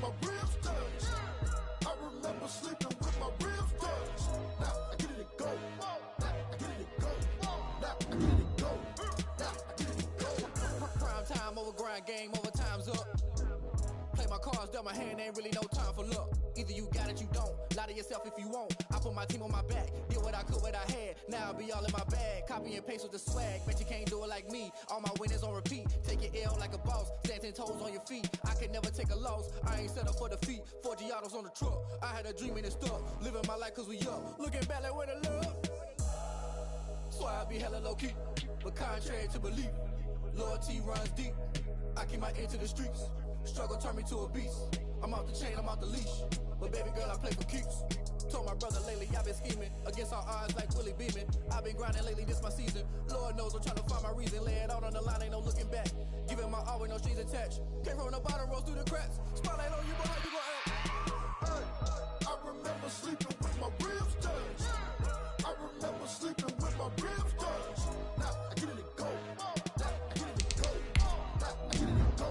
my ribs touched. I remember sleeping with my ribs touched. Now I get it and go. Now I get it and go. Now I get it and go. Now I get it and go. Prime time over grind, game over, time's up. Play my cards, dealt my hand, ain't really no time for luck. Either you got it, you don't. Lie to yourself if you won't. I put my team on my back, did what I could, what I had. Now I'll be all in my bag, copy and paste with the swag. Bet you can't do it like me. All my winners on repeat. Take your L like a boss, stand 10 toes on your feet. I can never take a loss. I ain't set up for defeat. 4 Giottos on the truck. I had a dream and it stuck. Living my life cause we up. Looking back like where the love. So I be hella low key, but contrary to belief, loyalty runs deep. I keep my ear to the streets. Struggle turned me to a beast. I'm off the chain, I'm off the leash. But baby girl, I play for keeps. Told my brother lately, I've been scheming against all odds like Willie Beeman. I've been grinding lately, this my season. Lord knows I'm trying to find my reason. Lay it out on the line, ain't no looking back. Giving my all with no strings attached. Came from the bottom, rose through the cracks. Spotlight on you, but how you gon' act? Hey, I remember sleeping with my ribs touched. I remember sleeping with my ribs touched. Now I get it and go. Now I get it and go. Now I get it and go.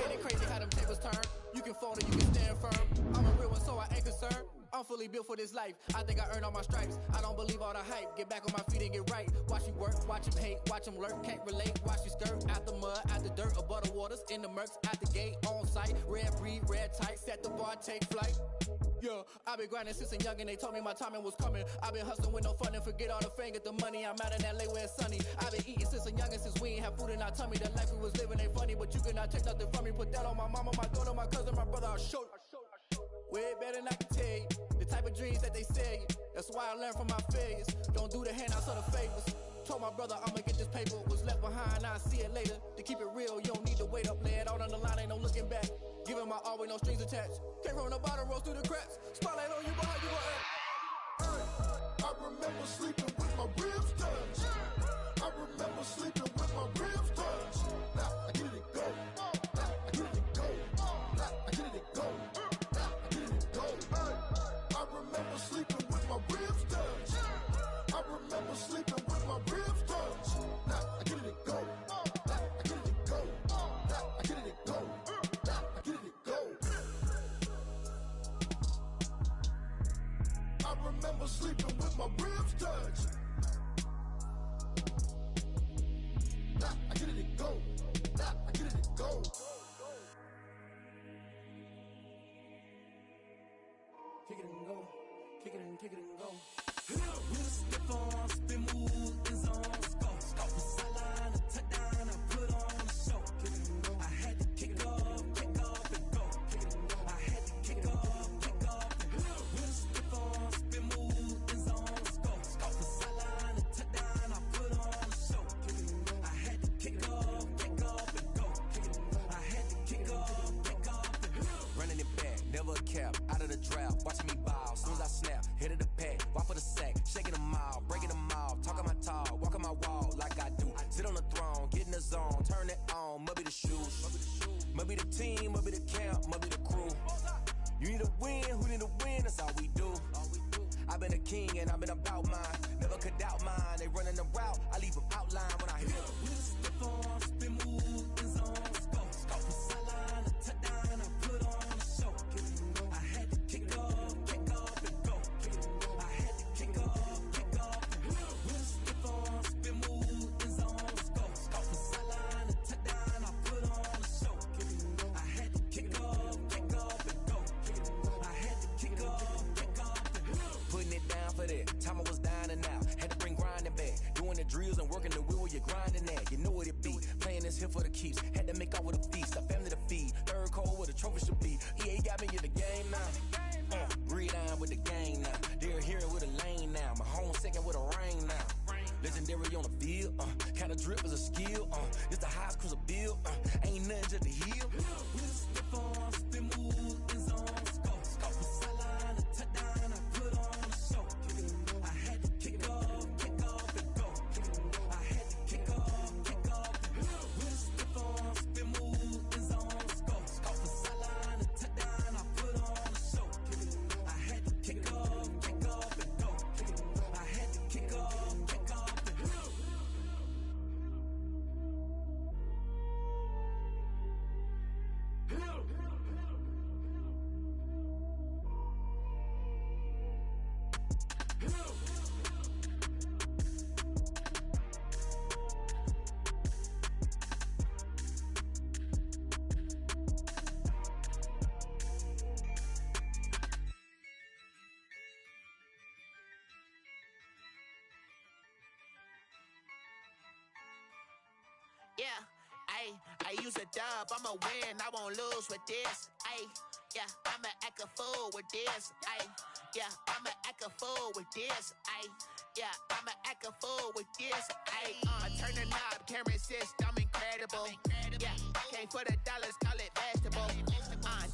Ain't it crazy how them tables turn? You can fold or you can stand firm. I'm a real one, so I ain't concerned. I'm fully built for this life. I think I earned all my stripes. I don't believe all the hype. Get back on my feet and get right. Watch you work, watch him hate, watch him lurk. Can't relate, watch you skirt. Out the mud, out the dirt, above the waters, in the murks, out the gate, on site. Red breed, red tight, set the bar, take flight. Yeah, I been grinding since a youngin', they told me my timing was coming. I been hustling with no fun and forget all the fame, get the money. I'm out in LA where it's sunny. I been eating since a youngin', since we ain't have food in our tummy. The life we was living ain't funny, but you cannot take nothing from me. Put that on my mama, my daughter, my cousin, my brother, I'll show you. Way better than I can tell you. The type of dreams that they sell you. That's why I learned from my failures. Don't do the handouts or the favors. Told my brother I'ma get this paper. Was left behind, I'll see it later. To keep it real, you don't need to wait up. Lay it out on the line, ain't no looking back. Giving my all with no strings attached. Came from the bottom, rose through the cracks. Spotlight on you, but how you gon' act? Hey, I remember sleeping with my ribs touched. I remember sleeping with my ribs touched. Now I get it and go. Now I get it and go. Now I get it and go. Now I get it and go. Hey, I remember sleeping with my ribs touched. I remember sleeping with my ribs touched. Now I get it and go. Now I get it and go. Now I get it and go. Now I get it and go. I remember sleeping with my ribs touched. Now I get it and go. Now I get it and go. Kick it and go. Kick it and go. With a stiff arm, spin move, in zone, scope. With sideline, a touchdown, I put on the show. I had to kick off and go. I had to kick off and go. With a stiff arm, spin move, in zone, scope. With sideline, a touchdown, I put on the show. I had to kick off and go. I had to kick off and go. Running it back, never a cap, out of the drought, watching me bow. Soon as I snap, hit of the pack, walk for the sack, shaking them out, breaking them out, talking my talk, walking my wall like I do. Sit on the throne, get in the zone, turn it on, must be the shoes, must be the team, must be the camp, must be the crew. You need to win, who need to win, that's all we do. I've been a king and I've been about mine, never could doubt mine. They running the route, I leave them outline when I hit them. With a stiff arm, spin move, in zone, scope. With sideline, a touchdown, I put on the show. I had to kick off and go. I had to kick off and go. With a stiff arm, spin move, in zone, scope. With sideline, a touchdown, I put on the show. I had to kick off and go. I had to kick off and go. Putting it down for that, time I was dying and out. Had to bring grinding back, doing the drills and working the wheel where you're grinding at. You know what it be, playing this here for the keeps. Had to make off with a feast, a family to feed. Third cold where the trophy should be. EA got me in the game now. Breathe down with the gang now. They're here with a lane now. My home second with a rain now. Legendary on the field, kind of drip is a skill. This the highest cruiser bill, ain't nothing just to heal. With a stiff arm, spin move, in zone, scope. With sideline, a touchdown, I put on the show. I had to kick off and go. I had to kick off and go. With a stiff arm, spin move, in zone, scope. With sideline, a touchdown, I put on the show. I had to kick off and go. I had to kick off and go. Yeah, I use a dub, I'ma win, I won't lose with this. Yeah, I'ma act a fool with this. Yeah, I'ma act a fool with this. Yeah, I'ma act a fool with this. I turn the knob, camera assist, I'm incredible. Yeah, came for the dollars, call it vegetable.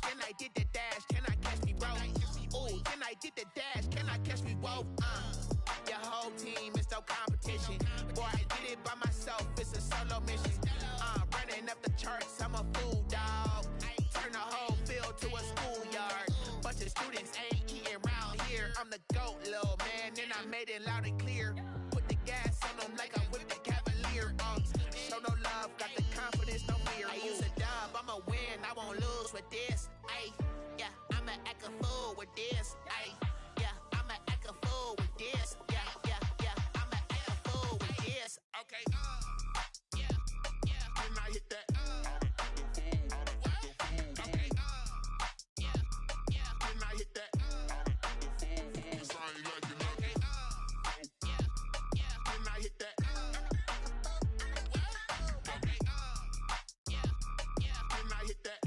Then I did the dash, can I catch me, bro? Ooh, then I did the dash, can I catch me, whoa? Your whole team is no competition. Boy, I did it by myself, it's a solo mission. Running up the charts, I'm a fool, dog. Turn the whole field to a schoolyard. Bunch of students ain't eating round here. I'm the GOAT, little man, and I made it loud and clear. Put the gas on them like I whipped the Cavalier. Show no love, got the confidence, no fear. I use a dub, I'ma win, I won't lose with this. Yeah, I'ma act a fool with this. Yeah, I'ma act a fool with this. Yeah, I'ma act a fool with this. Okay, can I hit that? Okay, can I hit that? Cause I ain't like it, okay, can I hit that? Okay, can I hit that?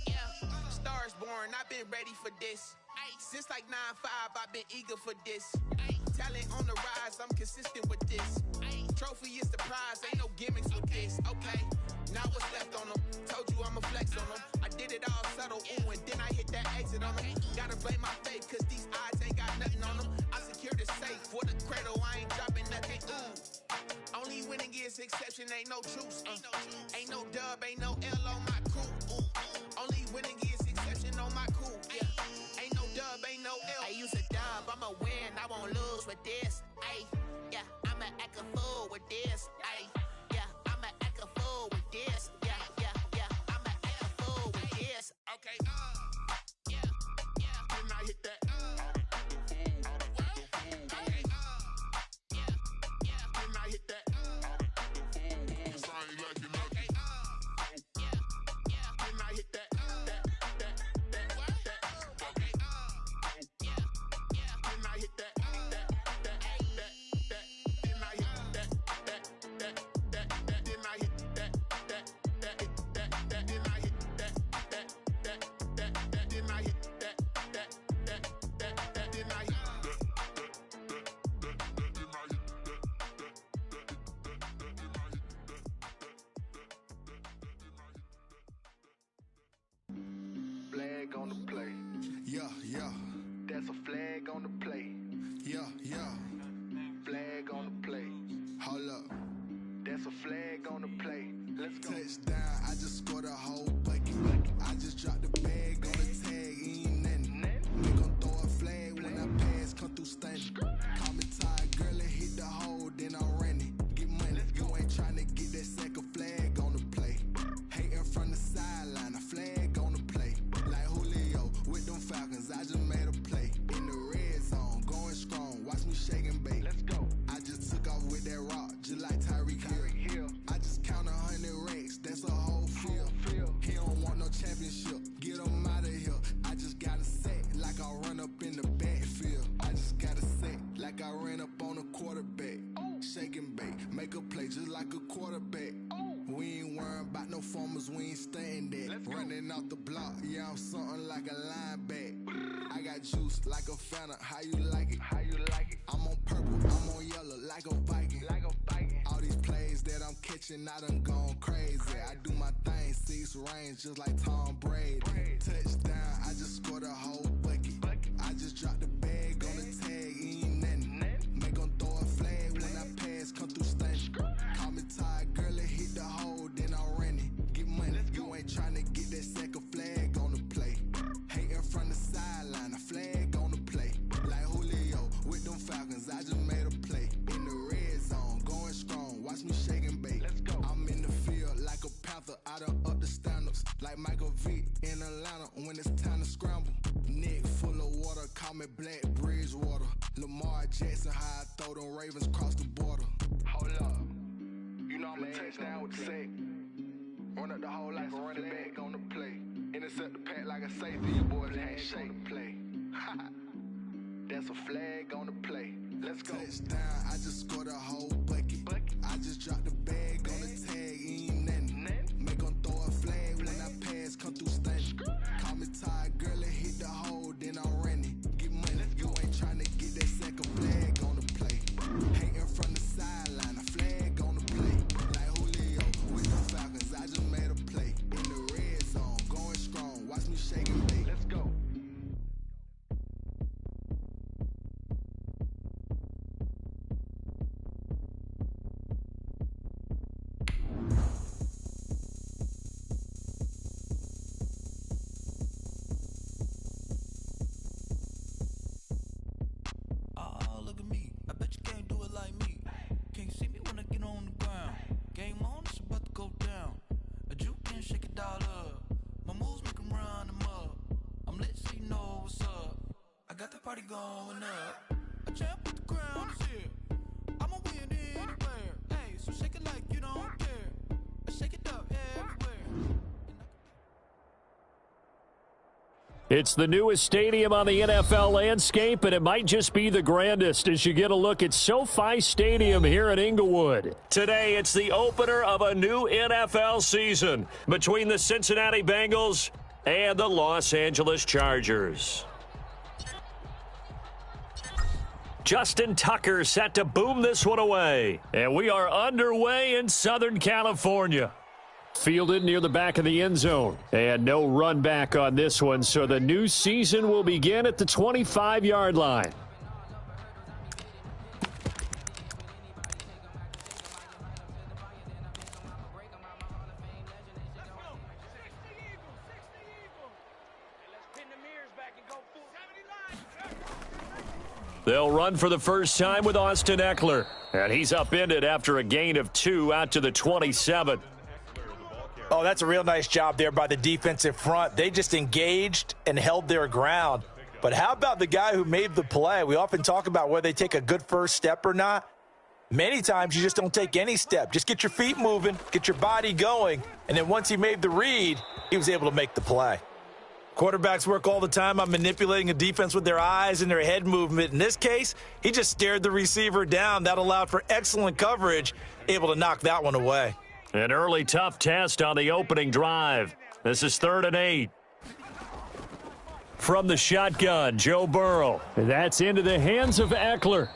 Yeah, stars born, I've been ready for this. Since like 9-5, I've been eager for this. Talent on the rise, I'm consistent with this. Trophy is the prize, ain't no gimmicks with this. Okay, now what's left on them? Told you I'ma flex on them. I did it all subtle, ooh, and then I hit that exit on them. Gotta blame my faith, cause these odds ain't got nothing on them. I secured the safe for the cradle, I ain't dropping nothing, ooh. Only winning is exception, ain't no truce. Ain't no dub, ain't no L on my crew. Only winning is exception on my crew. Yeah, ain't no dub, ain't no L. I use a dub, I'ma win, I won't lose with this. Yeah, I'ma act a fool with this. Yeah, I'ma act a fool with this. Yeah, I'ma act a fool with this. Okay, can I hit that? Okay, can I hit that? Cause I ain't like it, okay, can I hit that? Okay, can I hit that? Flag on the play. Yeah. That's a flag on the play. Yeah. Flag on the play. Hold up. That's a flag on the play. Let's go. Touchdown, I just scored a whole bucket. I just dropped the bag on the tag, ain't nothing. We gon' throw a flag when I pass, come through stunning. Call me tired, girl, and hit the hole, then I'm running. Get money, you ain't tryna get that second flag on the play. Hating from the sideline, a flag on the play. Like Julio with them Falcons, I just made a play. In the red zone, going strong, watch me shake and bake. Let's go. I just took off with that rock, just like Tyreek Hill. I just count 100 racks, that's a whole field. He don't want no championship, get him out of here. I just got a set, like I run up in the backfield. I just got a set, like I ran up on a quarterback. Shake and bake, make a play just like a quarterback. We ain't worrying about no formers, we ain't staying there. Running off the block, yeah, I'm something like a lineback. I got juice like a Fanta, how you like it? I'm on purple, I'm on yellow, like a Viking. All these plays that I'm catching, I done gone crazy. I do my thing, 6 range, just like Tom Brady. Touchdown, I just scored a whole bucket. I just dropped the bag on the tag, ain't nothing. Make 'em throw a flag when I pass, come through stunning. Call me tired, girl, and hit the hole, then I'm running. Get money, you ain't tryna get that second flag on the play. Hating from the sideline, a flag on the play. Like Julio with them Falcons, I just made a play. In the red zone, going strong, watch me shake and bake. I'm in the field like a panther, I done up the standards. Like Michael Vick in Atlanta when it's time to scramble. Neck full of water, Call me Black Bridgewater. Lamar Jackson, how I throw them Ravens across the border. Hold up. You know I'm a touchdown with the sack. Run up the hole like a running back on the play. Intercept the pack like a safety. Your boys handshake play. That's a flag on the play. Let's go. Touchdown, I just scored a whole bucket. I just dropped the bag on the tag, ain't nothing. Make 'em throw a flag when I pass, come through stunning. Call me tired, girl, and hit the hole, then I'm running. Get money, you ain't tryna get that second flag on the play. Hating from the sideline, a flag on the play. Like Julio with the Falcons, I just made a play. In the red zone, going strong, watch me shake and bake. Let's go. Oh, look at me. I bet you can't do it like me. Can't see me when I get on the ground. Game on, it's about to go down. A juke can shake it all up. My moves make 'em run them up. I'm lit so you know what's up. I got the party going up. A champ with the crown is here. I'ma win anywhere. Hey, so shake it like you don't care. I shake it up everywhere. It's the newest stadium on the NFL landscape, and it might just be the grandest as you get a look at SoFi Stadium here in Inglewood. Today, it's the opener of a new NFL season between the Cincinnati Bengals and the Los Angeles Chargers. Justin Tucker set to boom this one away, and we are underway in Southern California. Fielded near the back of the end zone. And no run back on this one, so the new season will begin at the 25-yard line. They'll run for the first time with Austin Eckler. And he's upended after a gain of 2 out to the 27. Oh, that's a real nice job there by the defensive front. They just engaged and held their ground. But how about the guy who made the play? We often talk about whether they take a good first step or not. Many times you just don't take any step. Just get your feet moving, get your body going, and then once he made the read, he was able to make the play. Quarterbacks work all the time on manipulating a defense with their eyes and their head movement. In this case, he just stared the receiver down. That allowed for excellent coverage, able to knock that one away. An early tough test on the opening drive. This is 3rd and 8. From the shotgun, Joe Burrow. That's into the hands of Eckler.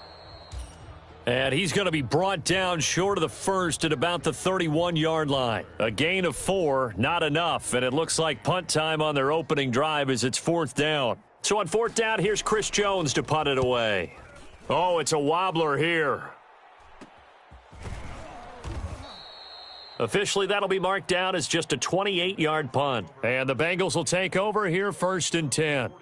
And he's going to be brought down short of the first at about the 31-yard line. A gain of 4, not enough, and it looks like punt time on their opening drive as it's 4th down. So on 4th down, here's Chris Jones to punt it away. Oh, it's a wobbler here. Officially, that'll be marked down as just a 28-yard punt. And the Bengals will take over here 1st and 10.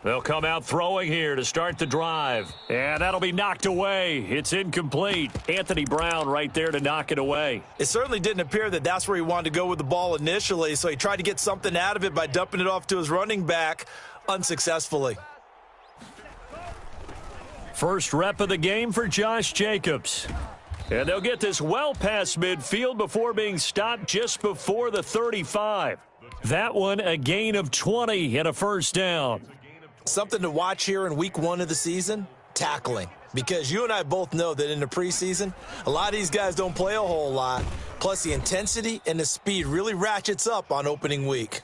They'll come out throwing here to start the drive. And that'll be knocked away. It's incomplete. Anthony Brown right there to knock it away. It certainly didn't appear that that's where he wanted to go with the ball initially, so he tried to get something out of it by dumping it off to his running back unsuccessfully. First rep of the game for Josh Jacobs. And they'll get this well past midfield before being stopped just before the 35. That one a gain of 20 and a first down. Something to watch here in week 1 of the season, tackling. Because you and I both know that in the preseason, a lot of these guys don't play a whole lot. Plus, the intensity and the speed really ratchets up on opening week.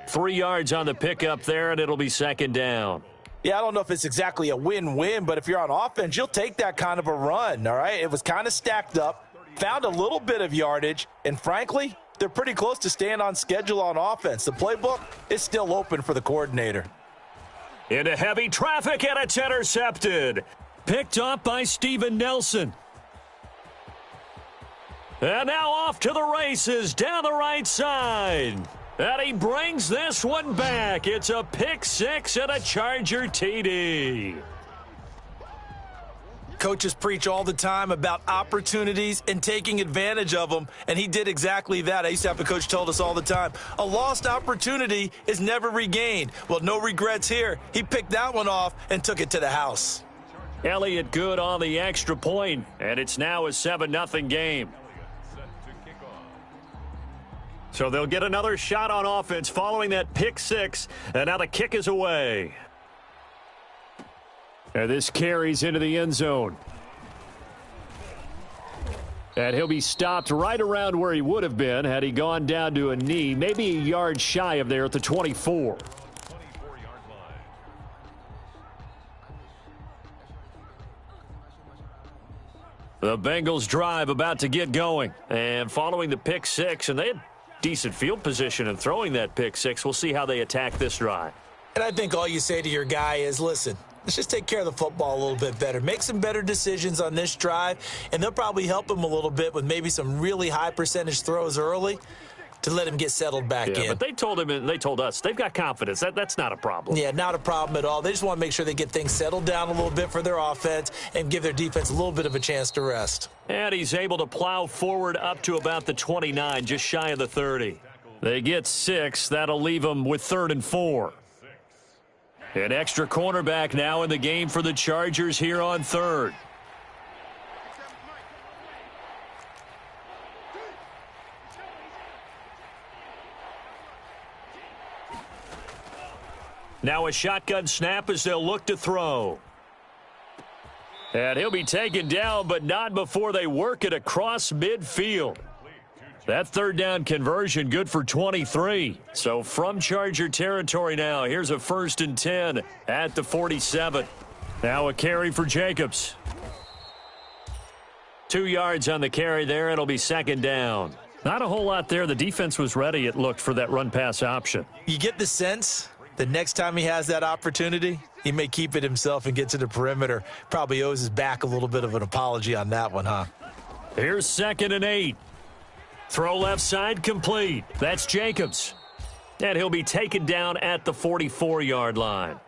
3 yards on the pickup there, and it'll be 2nd down. Yeah, I don't know if it's exactly a win-win, but if you're on offense, you'll take that kind of a run, all right? It was kind of stacked up, found a little bit of yardage, and frankly, they're pretty close to staying on schedule on offense. The playbook is still open for the coordinator. Into heavy traffic, and it's intercepted. Picked up by Steven Nelson. And now off to the races down the right side. And he brings this one back. It's a pick six and a Charger TD. Coaches preach all the time about opportunities and taking advantage of them, and he did exactly that. I used to have a coach told us all the time, a lost opportunity is never regained. Well, no regrets here. He picked that one off and took it to the house. Elliott good on the extra point, and it's now a 7-0 game. So they'll get another shot on offense following that pick six, and now the kick is away. And this carries into the end zone. And he'll be stopped right around where he would have been had he gone down to a knee, maybe a yard shy of there at the 24. The Bengals drive about to get going. And following the pick six, and they had decent field position in throwing that pick six. We'll see how they attack this drive. And I think all you say to your guy is, listen, let's just take care of the football a little bit better. Make some better decisions on this drive, and they'll probably help him a little bit with maybe some really high percentage throws early to let him get settled back in. But they told him and they told us they've got confidence. That's not a problem. Yeah, not a problem at all. They just want to make sure they get things settled down a little bit for their offense and give their defense a little bit of a chance to rest. And he's able to plow forward up to about the 29, just shy of the 30. They get 6. That'll leave them with 3rd and 4. An extra cornerback now in the game for the Chargers here on 3rd. Now a shotgun snap as they'll look to throw. And he'll be taken down, but not before they work it across midfield. That 3rd down conversion good for 23. So from Charger territory now, here's a 1st and 10 at the 47. Now a carry for Jacobs. 2 yards on the carry there. It'll be 2nd down. Not a whole lot there. The defense was ready, it looked, for that run-pass option. You get the sense the next time he has that opportunity, he may keep it himself and get to the perimeter. Probably owes his back a little bit of an apology on that one, huh? Here's 2nd and 8. Throw left side complete. That's Jacobs. And he'll be taken down at the 44-yard line.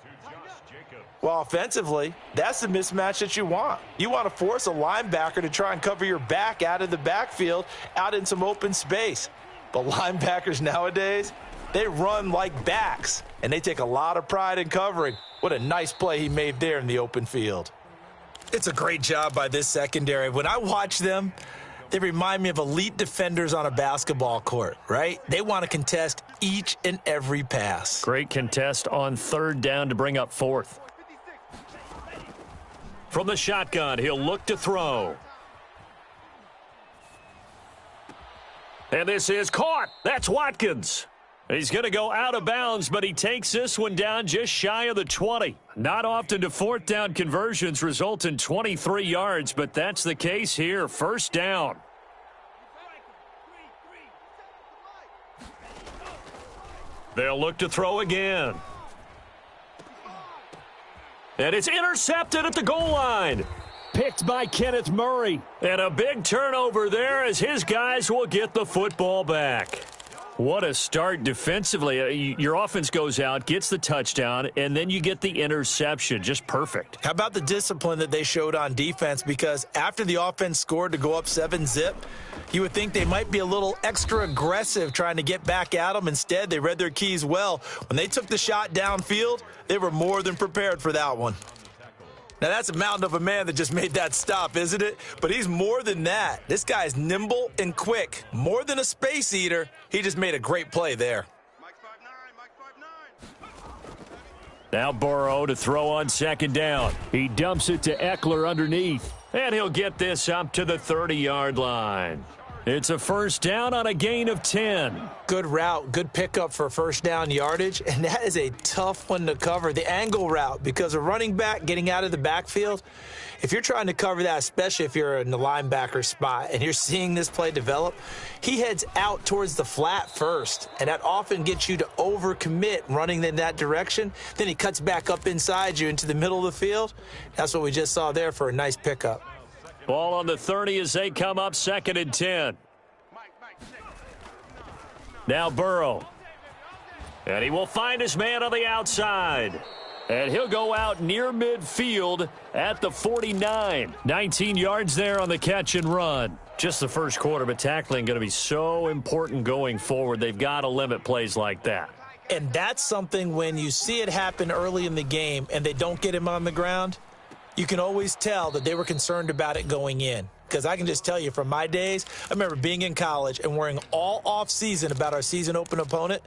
Well, offensively, that's the mismatch that you want. You want to force a linebacker to try and cover your back out of the backfield, out in some open space. But linebackers nowadays, they run like backs, and they take a lot of pride in covering. What a nice play he made there in the open field. It's a great job by this secondary. When I watch them, they remind me of elite defenders on a basketball court, right? They want to contest each and every pass. Great contest on 3rd down to bring up 4th. From the shotgun, he'll look to throw. And this is caught. That's Watkins. He's going to go out of bounds, but he takes this one down just shy of the 20. Not often do 4th down conversions result in 23 yards, but that's the case here. 1st down. They'll look to throw again. And it's intercepted at the goal line. Picked by Kenneth Murray. And a big turnover there as his guys will get the football back. What a start defensively. Your offense goes out, gets the touchdown, and then you get the interception. Just perfect. How about the discipline that they showed on defense? Because after the offense scored to go up 7-0, you would think they might be a little extra aggressive trying to get back at them. Instead, they read their keys well. When they took the shot downfield, they were more than prepared for that one. Now, that's a mountain of a man that just made that stop, isn't it? But he's more than that. This guy's nimble and quick. More than a space eater, he just made a great play there. Now Burrow to throw on 2nd down. He dumps it to Eckler underneath. And he'll get this up to the 30-yard line. It's a 1st down on a gain of 10. Good route, good pickup for 1st down yardage, and that is a tough one to cover, the angle route, because a running back getting out of the backfield, if you're trying to cover that, especially if you're in the linebacker spot and you're seeing this play develop, he heads out towards the flat first, and that often gets you to overcommit running in that direction. Then he cuts back up inside you into the middle of the field. That's what we just saw there for a nice pickup. Ball on the 30 as they come up 2nd and 10. Now Burrow. And he will find his man on the outside. And he'll go out near midfield at the 49. 19 yards there on the catch and run. Just the first quarter, but tackling going to be so important going forward. They've got to limit plays like that. And that's something when you see it happen early in the game and they don't get him on the ground, you can always tell that they were concerned about it going in. Because I can just tell you from my days, I remember being in college and worrying all off-season about our season open opponent,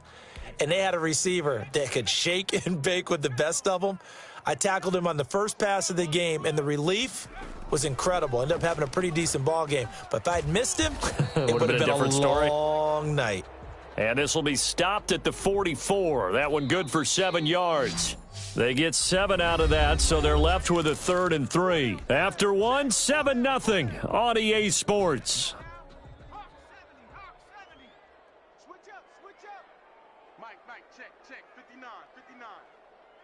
and they had a receiver that could shake and bake with the best of them. I tackled him on the first pass of the game, and the relief was incredible. Ended up having a pretty decent ball game. But if I'd missed him, it would have been a different long night. And this will be stopped at the 44. That one good for 7 yards. They get 7 out of that, so they're left with a 3rd and 3. After one, 7-0 on EA Sports. Mike, check, 59.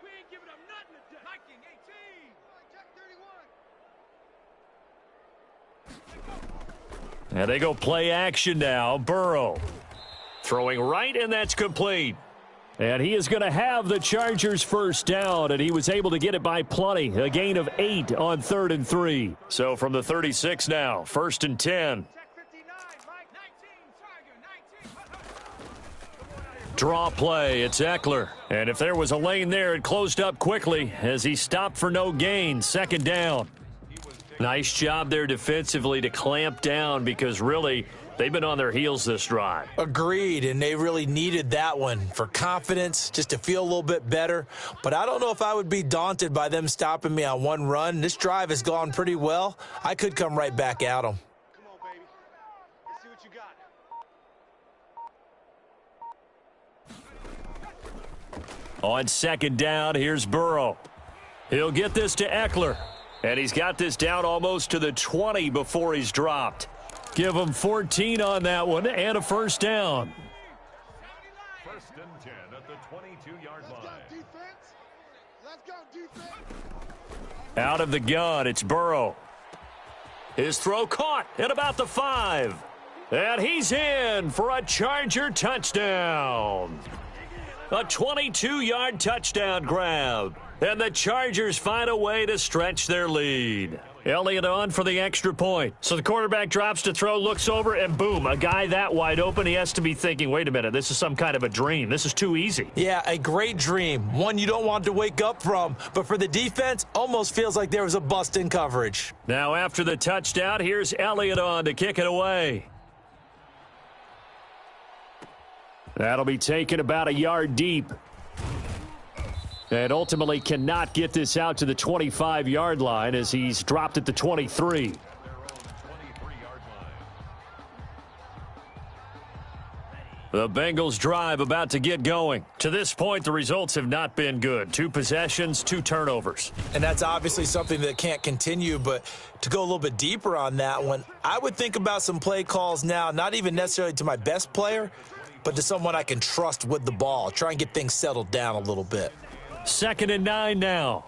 We ain't giving up nothing today. Viking, 18. Jack 31. And they go play action now. Burrow throwing right, and that's complete. And he is going to have the Chargers first down, and he was able to get it by plenty. A gain of 8 on 3rd and 3. So from the 36 now, 1st and 10. Draw play, it's Eckler. And if there was a lane there, it closed up quickly as he stopped for no gain. 2nd down. Nice job there defensively to clamp down because really they've been on their heels this drive. Agreed, and they really needed that one for confidence, just to feel a little bit better. But I don't know if I would be daunted by them stopping me on one run. This drive has gone pretty well. I could come right back at them. Come on, baby. Let's see what you got. On 2nd down, here's Burrow. He'll get this to Eckler. And he's got this down almost to the 20 before he's dropped. Give him 14 on that one and a first down. 1st and 10 at the 22-yard line. Let's go, defense. Out of the gun, it's Burrow. His throw caught at about the 5. And he's in for a Charger touchdown. A 22-yard touchdown grab. And the Chargers find a way to stretch their lead. Elliott on for the extra point. So the quarterback drops to throw, looks over, and boom, a guy that wide open. He has to be thinking, wait a minute, this is some kind of a dream. This is too easy. Yeah, a great dream. One you don't want to wake up from. But for the defense, almost feels like there was a bust in coverage. Now after the touchdown, here's Elliott on to kick it away. That'll be taken about a yard deep. And ultimately cannot get this out to the 25-yard line as he's dropped at the 23. The Bengals drive about to get going. To this point, the results have not been good. 2 possessions, 2 turnovers. And that's obviously something that can't continue, but to go a little bit deeper on that one, I would think about some play calls now, not even necessarily to my best player, but to someone I can trust with the ball. Try and get things settled down a little bit. 2nd and 9 now.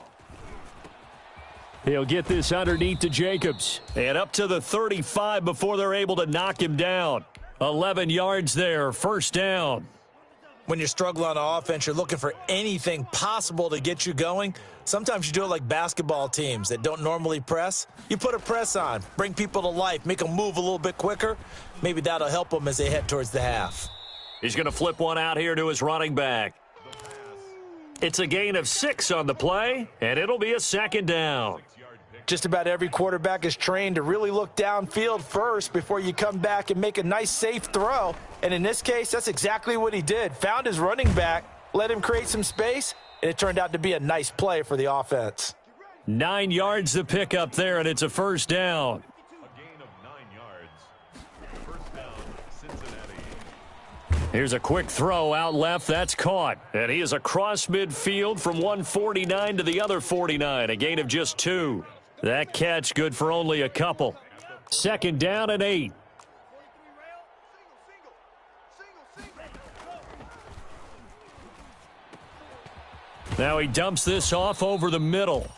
He'll get this underneath to Jacobs. And up to the 35 before they're able to knock him down. 11 yards there, 1st down. When you're struggling on offense, you're looking for anything possible to get you going. Sometimes you do it like basketball teams that don't normally press. You put a press on, bring people to life, make them move a little bit quicker. Maybe that'll help them as they head towards the half. He's going to flip one out here to his running back. It's a gain of 6 on the play, and it'll be a 2nd down. Just about every quarterback is trained to really look downfield first before you come back and make a nice, safe throw. And in this case, that's exactly what he did. Found his running back, let him create some space, and it turned out to be a nice play for the offense. 9 yards to pick up there, and it's a 1st down. Here's a quick throw out left. That's caught. And he is across midfield from 149 to the other 49. A gain of just 2. That catch good for only a couple. 2nd down and 8. Now he dumps this off over the middle.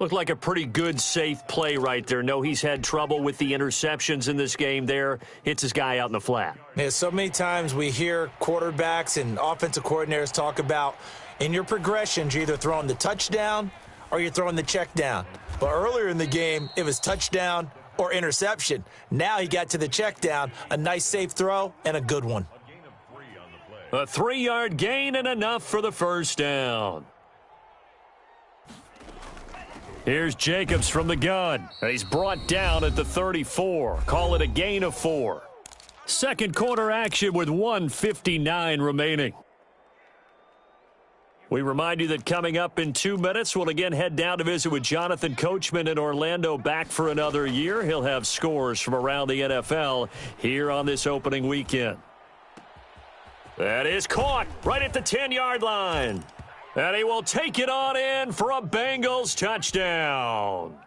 Looked like a pretty good, safe play right there. No, he's had trouble with the interceptions in this game there. Hits his guy out in the flat. Yeah, so many times we hear quarterbacks and offensive coordinators talk about in your progressions, you're either throwing the touchdown or you're throwing the check down. But earlier in the game, it was touchdown or interception. Now he got to the check down, a nice safe throw, and a good one. A 3-yard gain and enough for the first down. Here's Jacobs from the gun. And he's brought down at the 34. Call it a gain of 4. Second quarter action with 1:59 remaining. We remind you that coming up in 2 minutes, we'll again head down to visit with Jonathan Coachman in Orlando, back for another year. He'll have scores from around the NFL here on this opening weekend. That is caught right at the 10-yard line. And he will take it on in for a Bengals touchdown.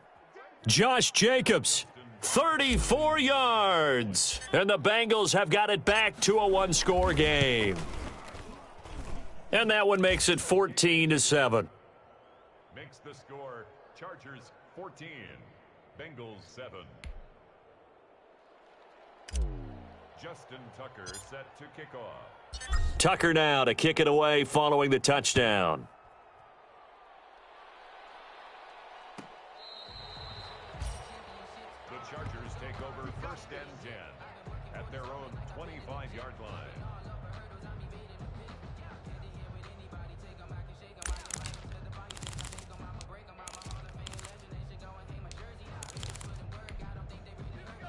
Josh Jacobs, 34 yards. And the Bengals have got it back to a one-score game. And that one makes it 14-7. Makes the score Chargers 14, Bengals 7. Justin Tucker set to kick off. Tucker now to kick it away following the touchdown. The Chargers take over 1st and 10 at their own 25-yard line.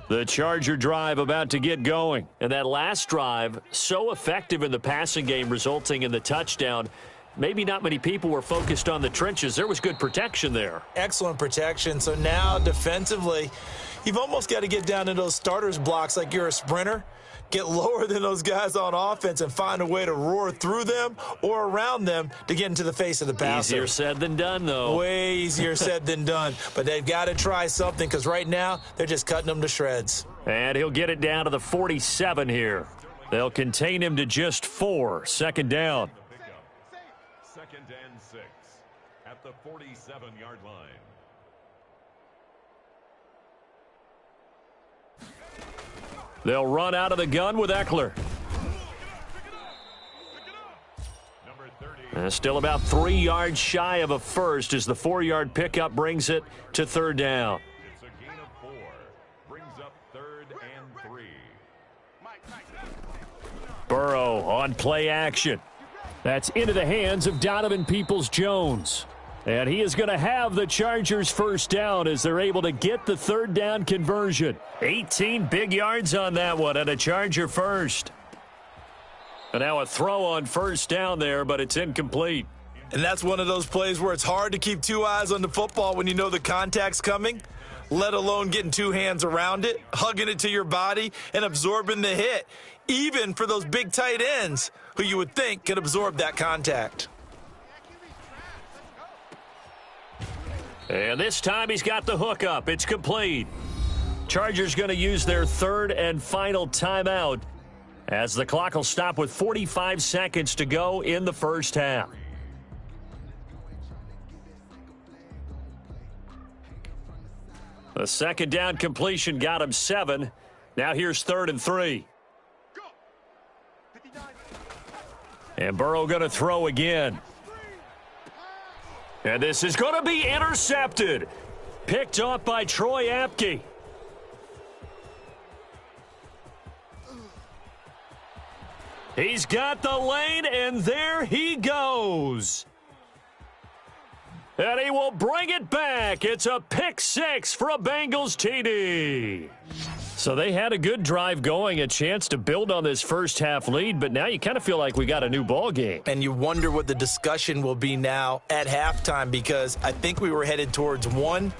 The Charger drive about to get going. And that last drive, so effective in the passing game, resulting in the touchdown. Maybe not many people were focused on the trenches. There was good protection there. Excellent protection. So now defensively, you've almost got to get down to those starters blocks like you're a sprinter. Get lower than those guys on offense and find a way to roar through them or around them to get into the face of the passer. Easier said than done, though. Way easier said than done. But they've got to try something because right now they're just cutting them to shreds. And he'll get it down to the 47 here. They'll contain him to just 4. 2nd down. 2nd and 6 at the 47-yard line. They'll run out of the gun with Eckler. Still about 3 yards shy of a first as the 4-yard pickup brings it to 3rd down. It's a gain of 4. Brings up 3rd and 3. Burrow on play action. That's into the hands of Donovan Peoples-Jones. And he is going to have the Chargers first down as they're able to get the 3rd down conversion. 18 big yards on that one and a Charger first. And now a throw on first down there, but it's incomplete. And that's one of those plays where it's hard to keep 2 eyes on the football when you know the contact's coming, let alone getting 2 hands around it, hugging it to your body, and absorbing the hit, even for those big tight ends who you would think could absorb that contact. And this time he's got the hook up. It's complete. Chargers going to use their 3rd and final timeout as the clock will stop with 45 seconds to go in the first half. The 2nd down completion got him 7. Now here's 3rd and 3. And Burrow going to throw again. And this is going to be intercepted. Picked off by Troy Apke. He's got the lane, and there he goes. And he will bring it back. It's a pick 6 for a Bengals TD. So they had a good drive going, a chance to build on this first half lead, but now you kind of feel like we got a new ball game. And you wonder what the discussion will be now at halftime because I think we were headed towards 1.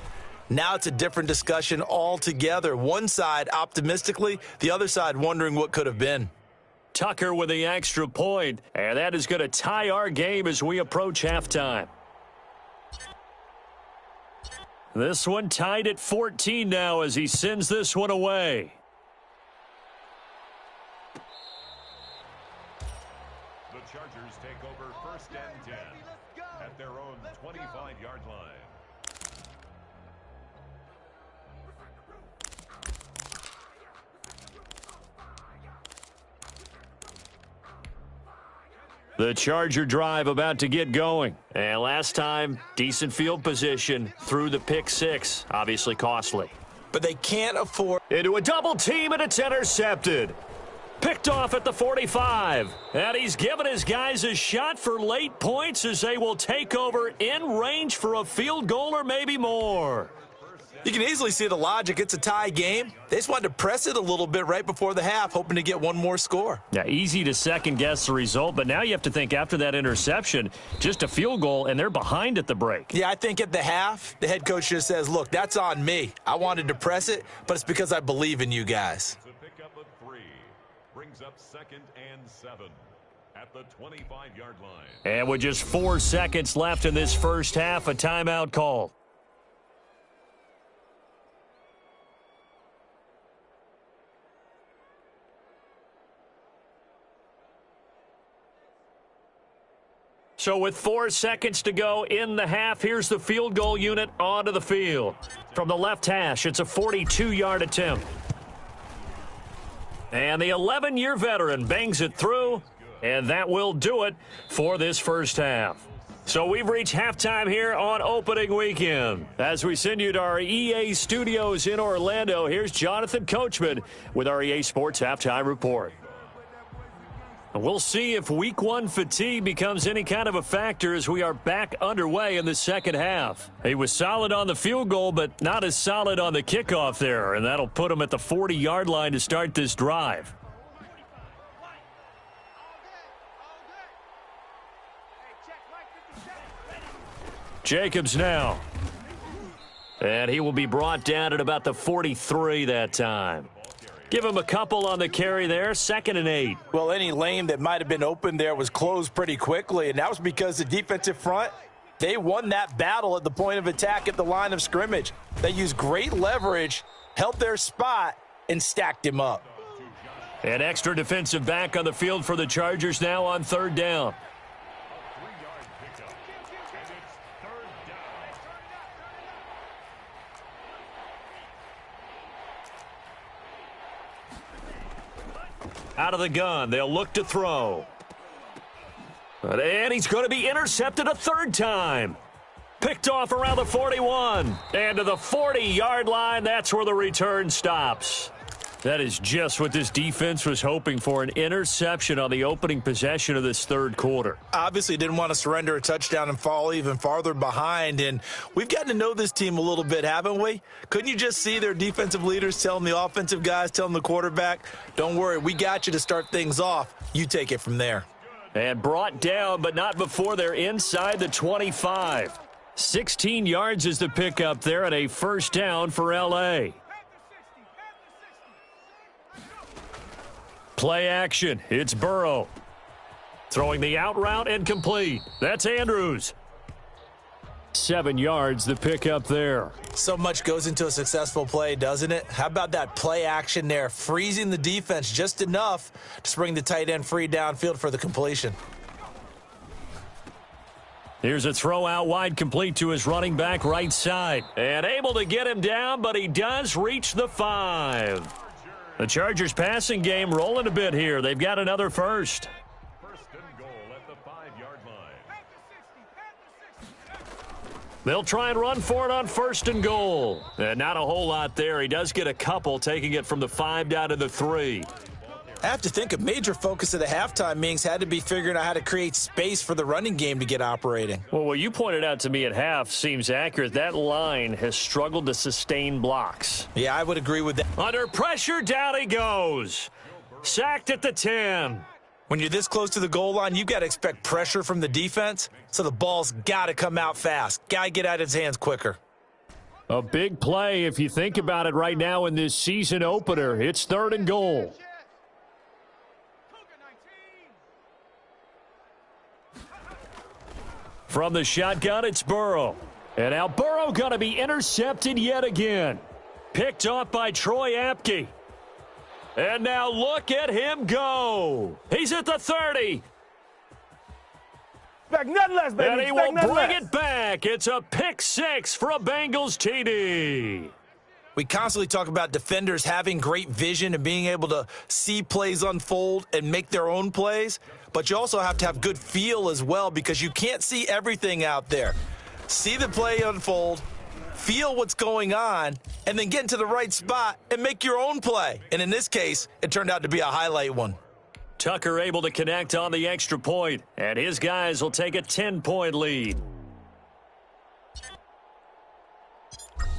Now it's a different discussion altogether. One side optimistically, the other side wondering what could have been. Tucker with the extra point, and that is going to tie our game as we approach halftime. This one tied at 14 now as he sends this one away. The Chargers take over 1st and 10 at their own 25-yard line. The Charger drive about to get going. And last time, decent field position through the pick six. Obviously costly. But they can't afford. Into a double team, and it's intercepted. Picked off at the 45. And he's given his guys a shot for late points as they will take over in range for a field goal or maybe more. You can easily see the logic. It's a tie game. They just wanted to press it a little bit right before the half, hoping to get one more score. Yeah, easy to second-guess the result, but now you have to think after that interception, just a field goal, and they're behind at the break. Yeah, I think at the half, the head coach just says, look, that's on me. I wanted to press it, but it's because I believe in you guys. To pick up a 3, brings up 2nd and 7 at the 25-yard line. And with just 4 seconds left in this first half, a timeout call. So with 4 seconds to go in the half, here's the field goal unit onto the field. From the left hash, it's a 42-yard attempt. And the 11-year veteran bangs it through, and that will do it for this first half. So we've reached halftime here on opening weekend. As we send you to our EA studios in Orlando, here's Jonathan Coachman with our EA Sports Halftime Report. We'll see if week one fatigue becomes any kind of a factor as we are back underway in the second half. He was solid on the field goal, but not as solid on the kickoff there, and that'll put him at the 40-yard line to start this drive. Jacobs now. And he will be brought down at about the 43 that time. Give him a couple on the carry there, 2nd and 8. Well, any lane that might have been open there was closed pretty quickly, and that was because the defensive front, they won that battle at the point of attack at the line of scrimmage. They used great leverage, held their spot, and stacked him up. An extra defensive back on the field for the Chargers now on 3rd down. Out of the gun, they'll look to throw. And he's going to be intercepted a 3rd time. Picked off around the 41. And to the 40-yard line, that's where the return stops. That is just what this defense was hoping for, an interception on the opening possession of this 3rd quarter. Obviously didn't want to surrender a touchdown and fall even farther behind, and we've gotten to know this team a little bit, haven't we? Couldn't you just see their defensive leaders telling the offensive guys, telling the quarterback, don't worry, we got you to start things off. You take it from there. And brought down, but not before they're inside the 25. 16 yards is the pickup there, and a 1st down for L.A. Play action. It's Burrow. Throwing the out route and complete. That's Andrews. 7 yards, the pickup there. So much goes into a successful play, doesn't it? How about that play action there? Freezing the defense just enough to bring the tight end free downfield for the completion. Here's a throw out wide, complete to his running back right side. And able to get him down, but he does reach the 5. The Chargers passing game rolling a bit here. They've got another 1st. 1st and goal at the 5-yard line. They'll try and run for it on 1st and goal. And not a whole lot there. He does get a couple, taking it from the 5 down to the 3. I have to think a major focus of the halftime meetings had to be figuring out how to create space for the running game to get operating. Well, what you pointed out to me at half seems accurate. That line has struggled to sustain blocks. Yeah, I would agree with that. Under pressure, down he goes. Sacked at the 10. When you're this close to the goal line, you've got to expect pressure from the defense, so the ball's got to come out fast. Got to get out of his hands quicker. A big play if you think about it right now in this season opener. It's 3rd and goal. From the shotgun, it's Burrow. And now Burrow going to be intercepted yet again. Picked off by Troy Apke. And now look at him go. He's at the 30. Expect nothing less, baby. And he will bring it back. It's a pick 6 for a Bengals TD. We constantly talk about defenders having great vision and being able to see plays unfold and make their own plays, but you also have to have good feel as well because you can't see everything out there. See the play unfold, feel what's going on, and then get into the right spot and make your own play. And in this case, it turned out to be a highlight one. Tucker able to connect on the extra point, and his guys will take a 10-point lead.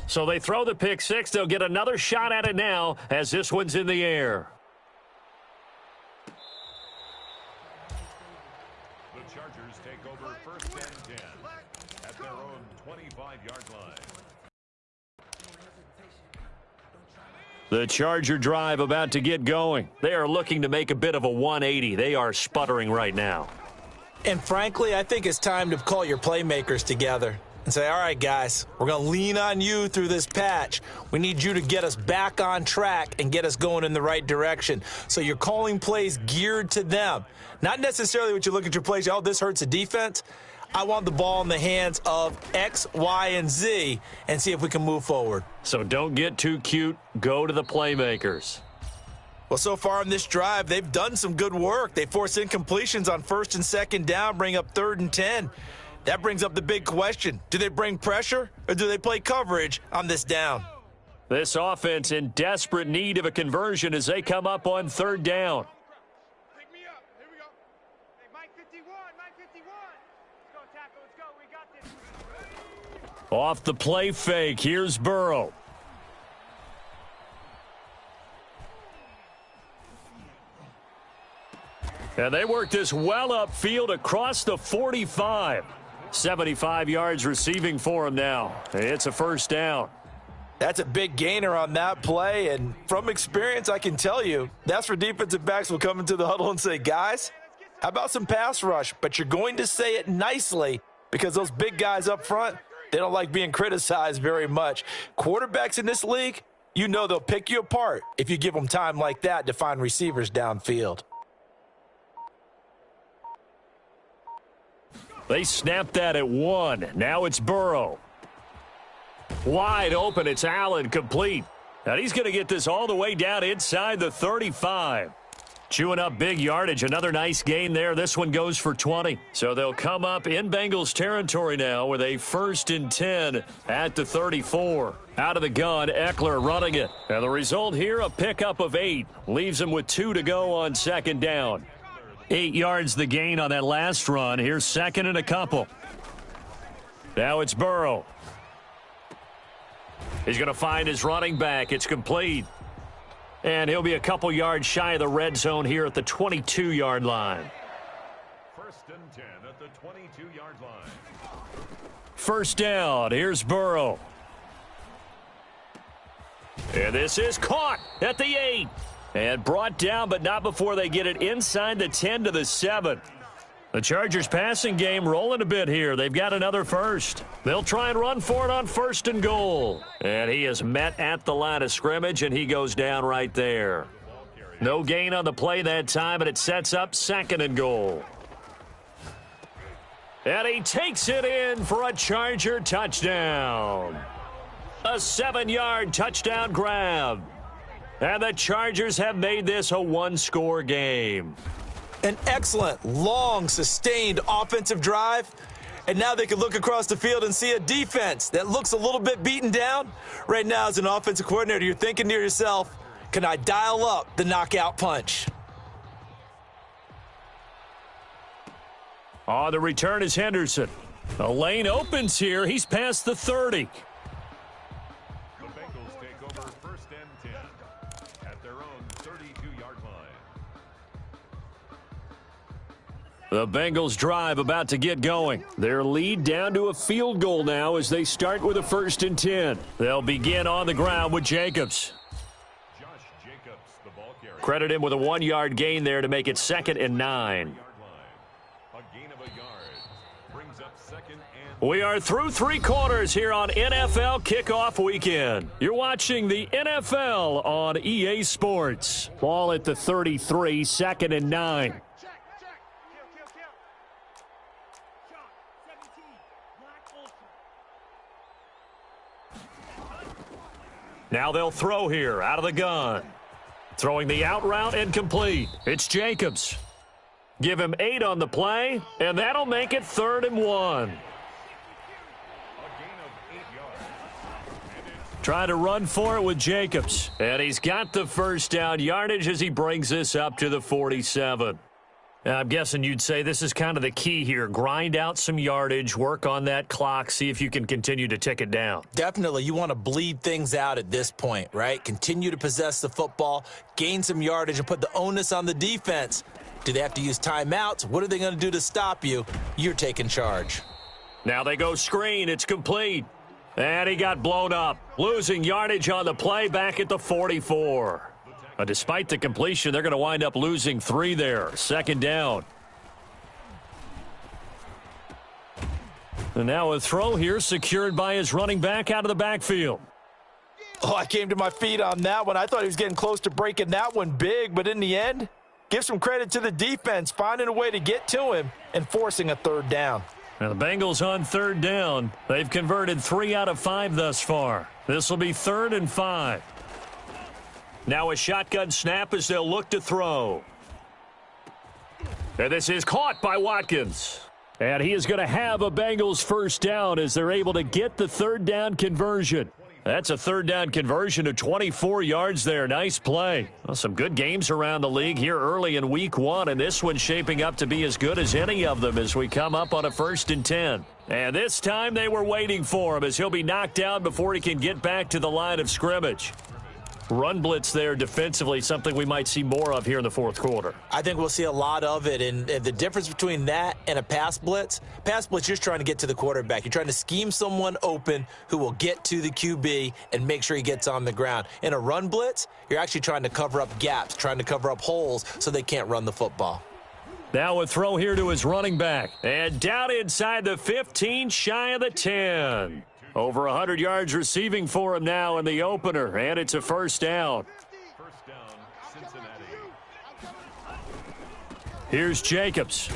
So they throw the pick six. They'll get another shot at it now as this one's in the air. The Chargers take over first and 10 at their own 25-yard line. The Charger drive about to get going. They are looking to make a bit of a 180. They are sputtering right now. And frankly, I think it's time to call your playmakers together and say, all right, guys, we're going to lean on you through this patch. We need you to get us back on track and get us going in the right direction. So you're calling plays geared to them. Not necessarily what you look at your plays, oh, this hurts the defense. I want the ball in the hands of X, Y, and Z and see if we can move forward. So don't get too cute. Go to the playmakers. Well, so far in this drive, they've done some good work. They force incompletions on first and second down, bring up 3rd and 10. That brings up the big question. Do they bring pressure or do they play coverage on this down? This offense in desperate need of a conversion as they come up on 3rd down. Pick me up. Here we go. Hey, Mike 51, Mike 51. Let's go, tackle. Let's go. We got this. Off the play fake, here's Burrow. And they work this well upfield across the 45. 75 yards receiving for him now. It's a first down. That's a big gainer on that play, and from experience, I can tell you, that's where defensive backs will come into the huddle and say, guys, how about some pass rush? But you're going to say it nicely because those big guys up front, they don't like being criticized very much. Quarterbacks in this league, you know they'll pick you apart if you give them time like that to find receivers downfield. They snapped that at 1. Now it's Burrow. Wide open. It's Allen, complete. And he's going to get this all the way down inside the 35. Chewing up big yardage. Another nice gain there. This one goes for 20. So they'll come up in Bengals territory now with a 1st and 10 at the 34. Out of the gun, Eckler running it. And the result here, a pickup of 8. Leaves him with 2 to go on 2nd down. 8 yards the gain on that last run. Here's 2nd and a couple. Now it's Burrow. He's going to find his running back. It's complete. And he'll be a couple yards shy of the red zone here at the 22-yard line. 1st and 10 at the 22-yard line. First down. Here's Burrow. And this is caught at the 8. And brought down, but not before they get it inside the 10 to the 7. The Chargers passing game rolling a bit here. They've got another first. They'll try and run for it on 1st and goal. And he is met at the line of scrimmage, and he goes down right there. No gain on the play that time, and it sets up 2nd and goal. And he takes it in for a Charger touchdown. A 7-yard touchdown grab. And the Chargers have made this a 1-score game. An excellent, long, sustained offensive drive. And now they can look across the field and see a defense that looks a little bit beaten down. Right now, as an offensive coordinator, you're thinking to yourself, can I dial up the knockout punch? On the return is Henderson. The lane opens here. He's past the 30. The Bengals take over 1st and 10 at their own 32-yard line. The Bengals drive about to get going. Their lead down to a field goal now as they start with a 1st and 10. They'll begin on the ground with Jacobs. Josh Jacobs, the ball carrier. Credit him with a 1-yard gain there to make it 2nd and 9. A gain of a yard brings up 2nd and We are through 3 quarters here on NFL Kickoff Weekend. You're watching the NFL on EA Sports. Ball at the 33, 2nd and 9. Now they'll throw here out of the gun. Throwing the out route and complete. It's Jacobs. Give him 8 on the play, and that'll make it 3rd and 1. Try to run for it with Jacobs. And he's got the first down yardage as he brings this up to the 47. I'm guessing you'd say this is kind of the key here. Grind out some yardage, work on that clock, see if you can continue to tick it down. Definitely. You want to bleed things out at this point, right? Continue to possess the football, gain some yardage, and put the onus on the defense. Do they have to use timeouts? What are they going to do to stop you? You're taking charge. Now they go screen. It's complete. And he got blown up. Losing yardage on the play back at the 44. Despite the completion, they're going to wind up losing 3 there. 2nd down. And now a throw here secured by his running back out of the backfield. Oh, I came to my feet on that one. I thought he was getting close to breaking that one big, but in the end, give some credit to the defense, finding a way to get to him and forcing a 3rd down. Now the Bengals on 3rd down. They've converted 3 out of 5 thus far. This will be 3rd and 5. Now a shotgun snap as they'll look to throw. And this is caught by Watkins. And he is going to have a Bengals first down as they're able to get the 3rd down conversion. That's a 3rd down conversion of 24 yards there. Nice play. Well, some good games around the league here early in week 1, and this one's shaping up to be as good as any of them as we come up on a 1st and 10. And this time they were waiting for him as he'll be knocked down before he can get back to the line of scrimmage. Run blitz there defensively, something we might see more of here in the 4th quarter. I think we'll see a lot of it, and the difference between that and a pass blitz, you're just trying to get to the quarterback. You're trying to scheme someone open who will get to the QB and make sure he gets on the ground. In a run blitz, you're actually trying to cover up gaps, trying to cover up holes so they can't run the football. Now a throw here to his running back. And down inside the 15, shy of the 10. Over 100 yards receiving for him now in the opener, and it's a 1st down. First down, Cincinnati. Here's Jacobs.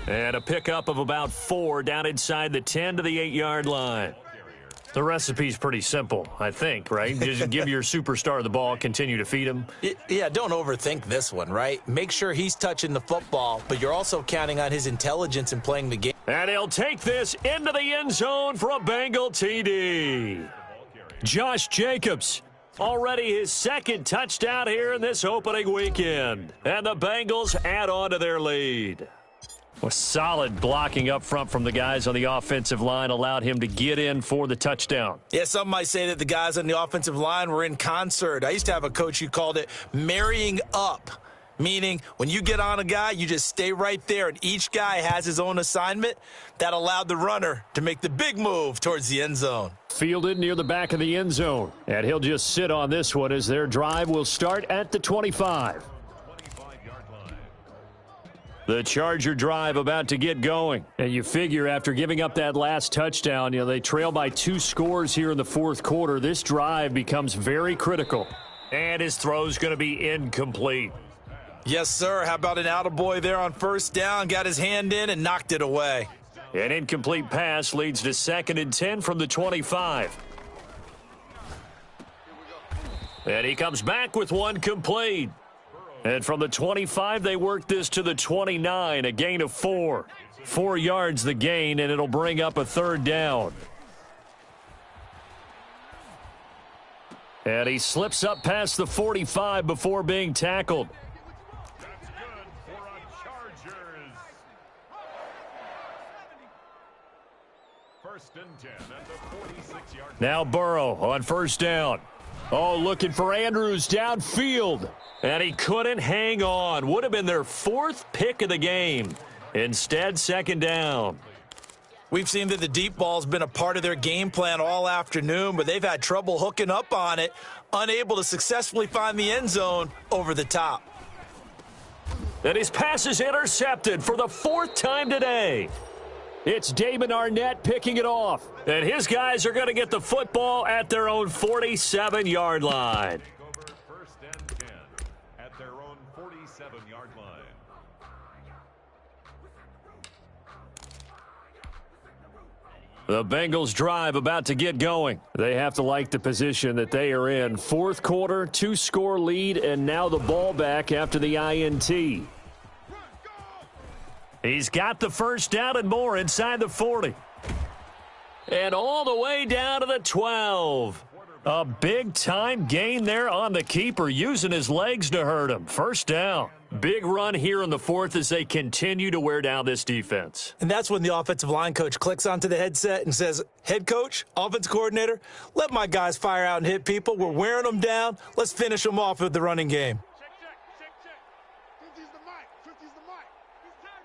And a pickup of about 4 down inside the 10 to the 8-yard line. The recipe's pretty simple, I think, right? Just give your superstar the ball, continue to feed him. Yeah, don't overthink this one, right? Make sure he's touching the football, but you're also counting on his intelligence in playing the game. And he'll take this into the end zone for a Bengal TD. Josh Jacobs, already his 2nd touchdown here in this opening weekend. And the Bengals add on to their lead. With solid blocking up front from the guys on the offensive line allowed him to get in for the touchdown. Yeah, some might say that the guys on the offensive line were in concert. I used to have a coach who called it marrying up, meaning when you get on a guy, you just stay right there, and each guy has his own assignment. That allowed the runner to make the big move towards the end zone. Fielded near the back of the end zone, and he'll just sit on this one as their drive will start at the 25. The Charger drive about to get going. And you figure after giving up that last touchdown, they trail by 2 scores here in the 4th quarter. This drive becomes very critical. And his throw's going to be incomplete. Yes, sir. How about an attaboy there on 1st down? Got his hand in and knocked it away. An incomplete pass leads to 2nd and 10 from the 25. And he comes back with one complete. And from the 25, they work this to the 29, a gain of 4. 4 yards the gain, and it'll bring up a 3rd down. And he slips up past the 45 before being tackled. That's good for a Chargers. 1st and 10 at the 46-yard line. Now Burrow on 1st down. Oh, looking for Andrews downfield. And he couldn't hang on. Would have been their 4th pick of the game. Instead, 2nd down. We've seen that the deep ball's been a part of their game plan all afternoon, but they've had trouble hooking up on it, unable to successfully find the end zone over the top. And his pass is intercepted for the 4th time today. It's Damon Arnett picking it off. And his guys are going to get the football at their own 47-yard line. Their own 47-yard line. The Bengals drive about to get going. They have to like the position that they are in. Fourth quarter, 2-score lead, and now the ball back after the INT. He's got the first down and more inside the 40. And all the way down to the 12. A big-time gain there on the keeper, using his legs to hurt him. First down. Big run here in the fourth as they continue to wear down this defense. And that's when the offensive line coach clicks onto the headset and says, head coach, offense coordinator, let my guys fire out and hit people. We're wearing them down. Let's finish them off with the running game. Check. 50's the mic. 50's the mic. He's tired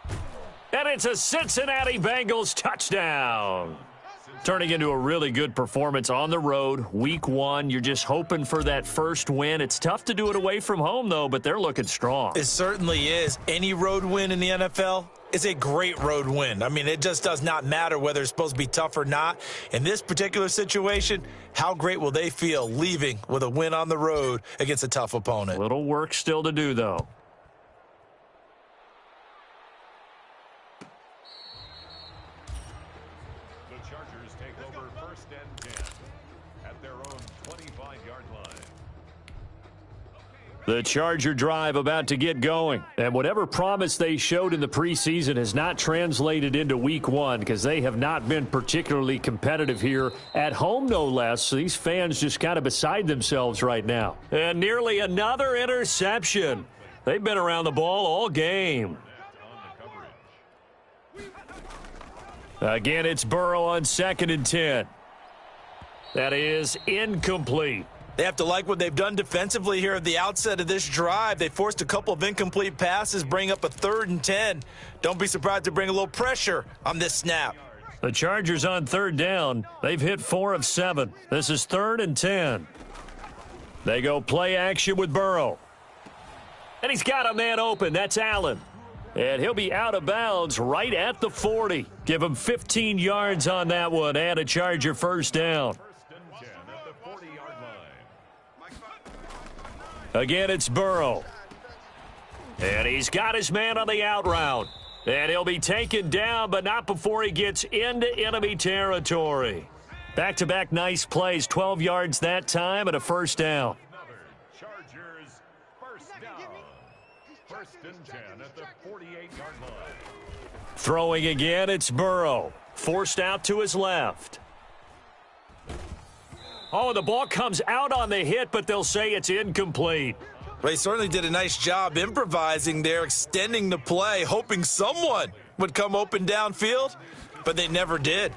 of me. And it's a Cincinnati Bengals touchdown. Turning into a really good performance on the road. Week 1, you're just hoping for that first win. It's tough to do it away from home, though, but they're looking strong. It certainly is. Any road win in the NFL is a great road win. I mean, it just does not matter whether it's supposed to be tough or not. In this particular situation, how great will they feel leaving with a win on the road against a tough opponent? Little work still to do, though. The Charger drive about to get going. And whatever promise they showed in the preseason has not translated into week 1 because they have not been particularly competitive here at home, no less. So these fans just kind of beside themselves right now. And nearly another interception. They've been around the ball all game. Again, it's Burrow on 2nd and 10. That is incomplete. They have to like what they've done defensively here at the outset of this drive. They forced a couple of incomplete passes, bring up a 3rd and 10. Don't be surprised to bring a little pressure on this snap. The Chargers on 3rd down. They've hit 4 of 7. This is 3rd and 10. They go play action with Burrow. And he's got a man open. That's Allen. And he'll be out of bounds right at the 40. Give him 15 yards on that one and a Charger first down. Again, it's Burrow. And he's got his man on the out route. And he'll be taken down, but not before he gets into enemy territory. Back-to-back nice plays, 12 yards that time and a first down. Chargers first down. 1st and 10 at the 48-yard line. Throwing again, it's Burrow. Forced out to his left. Oh, the ball comes out on the hit, but they'll say it's incomplete. Well, he certainly did a nice job improvising there, extending the play, hoping someone would come open downfield, but they never did.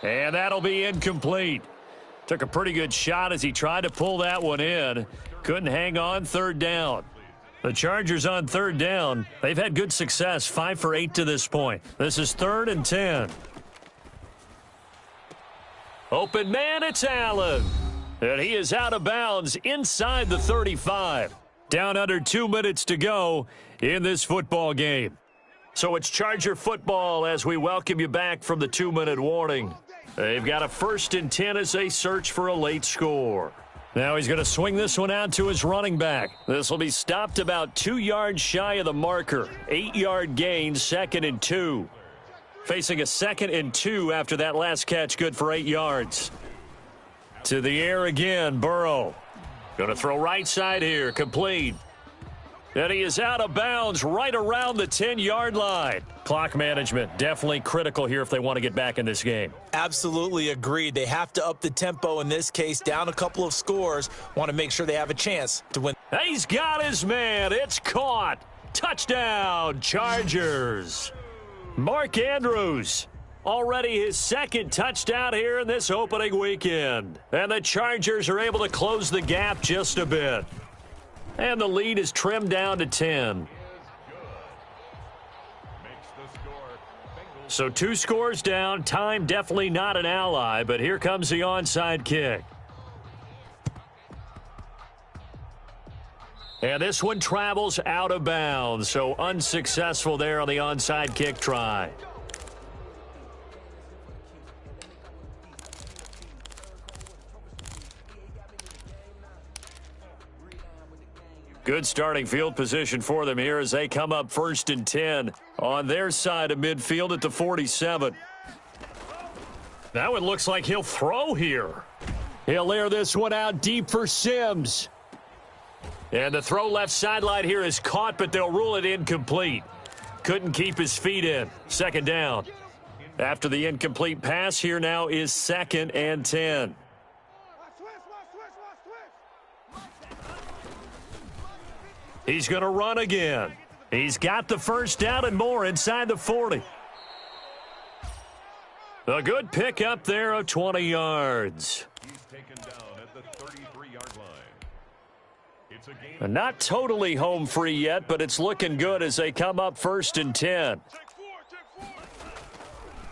And that'll be incomplete. Took a pretty good shot as he tried to pull that one in. Couldn't hang on, 3rd down. The Chargers on 3rd down. They've had good success, 5 for 8 to this point. This is 3rd and 10. Open man, it's Allen. And he is out of bounds inside the 35. Down under 2 minutes to go in this football game. So it's Charger football as we welcome you back from the 2-minute warning. They've got a 1st and 10 as they search for a late score. Now he's going to swing this one out to his running back. This will be stopped about 2 yards shy of the marker. 8-yard gain, 2nd and 2. Facing a 2nd and 2 after that last catch, good for 8 yards. To the air again, Burrow. Going to throw right side here, complete. And he is out of bounds right around the 10-yard line. Clock management definitely critical here if they want to get back in this game. Absolutely agreed. They have to up the tempo in this case, down a couple of scores. Want to make sure they have a chance to win. He's got his man. It's caught. Touchdown, Chargers. Mark Andrews, already his 2nd touchdown here in this opening weekend. And the Chargers are able to close the gap just a bit. And the lead is trimmed down to 10. So 2 scores down. Time definitely not an ally, but here comes the onside kick. And this one travels out of bounds, so unsuccessful there on the onside kick try. Good starting field position for them here as they come up 1st and 10 on their side of midfield at the 47. Now it looks like he'll throw here. He'll air this one out deep for Sims. And the throw left sideline here is caught, but they'll rule it incomplete. Couldn't keep his feet in. 2nd down. After the incomplete pass, here now is 2nd and 10. He's going to run again. He's got the 1st down and more inside the 40. A good pick up there of 20 yards. He's taken down at the 33-yard line. It's a game. Not totally home free yet, but it's looking good as they come up 1st and 10.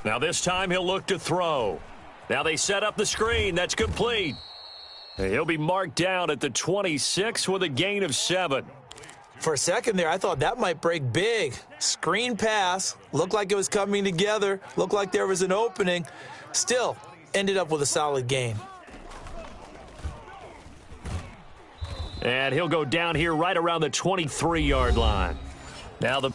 Now this time he'll look to throw. Now they set up the screen. That's complete. He'll be marked down at the 26 with a gain of 7. For a second there, I thought that might break big. Screen pass. Looked like it was coming together. Looked like there was an opening. Still, ended up with a solid gain. And he'll go down here right around the 23-yard line. Now the...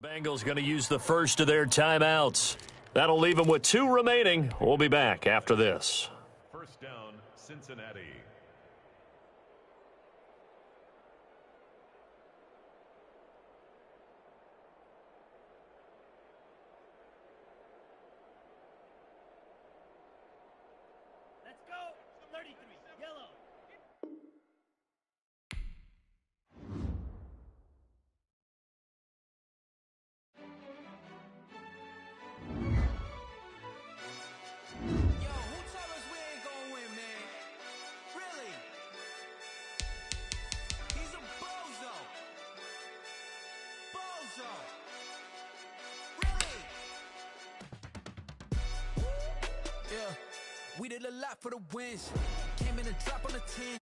Bengals going to use the first of their timeouts. That'll leave them with 2 remaining. We'll be back after this. 1st down, Cincinnati. Let's go. 33, yellow. Yo, who told us we ain't gonna win, man? Really? He's a bozo. Bozo. Really? Yeah, we did a lot for the wins. Came in and dropped on the 10.